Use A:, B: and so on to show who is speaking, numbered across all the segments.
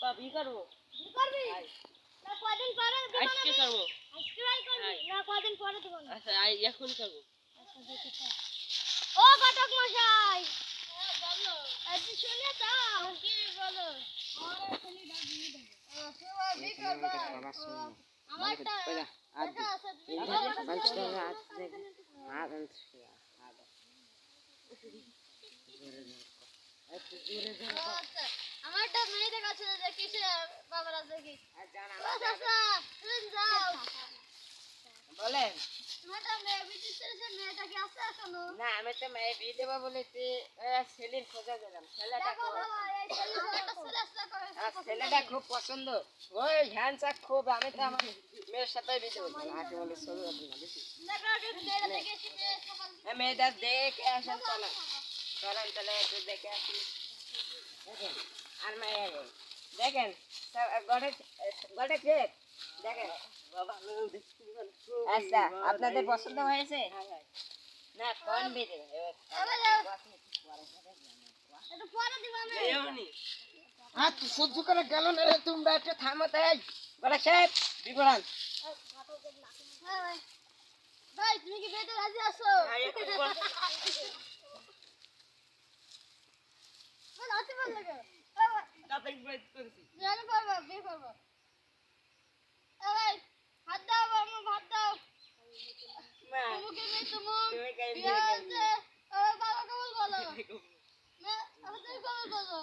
A: ই করবো
B: কি করবি না কয়দিন পরে দিব না
A: আজকে করবো
B: আজকেই করবি না কয়দিন পরে দিব না
A: আচ্ছা এখন করবো
B: আচ্ছা দেখি ও ঘটক মশাই বলো আজ শুনে তো কি বলো আরে খালি দাবি দেব সেবা বি করবা আমারটা এটা আছে আমারটা মেয়েদের কাছে দেখি সে বাবার আছে কি আচ্ছা যাও
A: বলেন
B: তোমারটা মেয়ে বিটি ছেড়েছে মেয়েটা কি আছে এখনো
A: না আমি তো মেয়ে বিয়ে দেবো বলেছি ছেলের খোঁজা দিলাম ছেলেটা
B: দেখো বাবা এই
A: ছেলেটা খুব পছন্দ ওই হ্যান্ডসাক খুব আমি তো আমার মেয়ের সাথে বিয়ে দেবো আগে বলে চলো না বেশি মেয়েটা দেখে আসেন চলো চলেন তাহলে একটু দেখে আসি দেখেন আর মেয়ে দেখেন গড়ে গড়ে কেক দেখেন আচ্ছা আপনাদের পছন্দ হয়েছে না কোন বিয়ে দেবে
B: এটা পরে দিব আমি
A: আচ্ছা সহ্য করে গেল না রে তোমরা একটু থামো তাই বড় সাহেব বিবরণ
B: ভাই তুমি কি বিয়েতে রাজি আছো বল আতে বল লাগে জানো পারবা বিয়ে করব ভাই হাত দাও আমি ভাত দাও তুমি কি বিয়ে তুমি বিয়ে হচ্ছে বাবা কবুল বলো না আমাদের কবুল বলো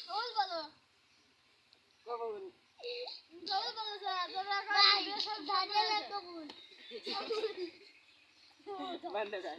B: কবুল বলো কবুল বলো স্যার তোমরা বিয়ে সব দাঁড়িয়ে কবুল
A: বন্ধ কর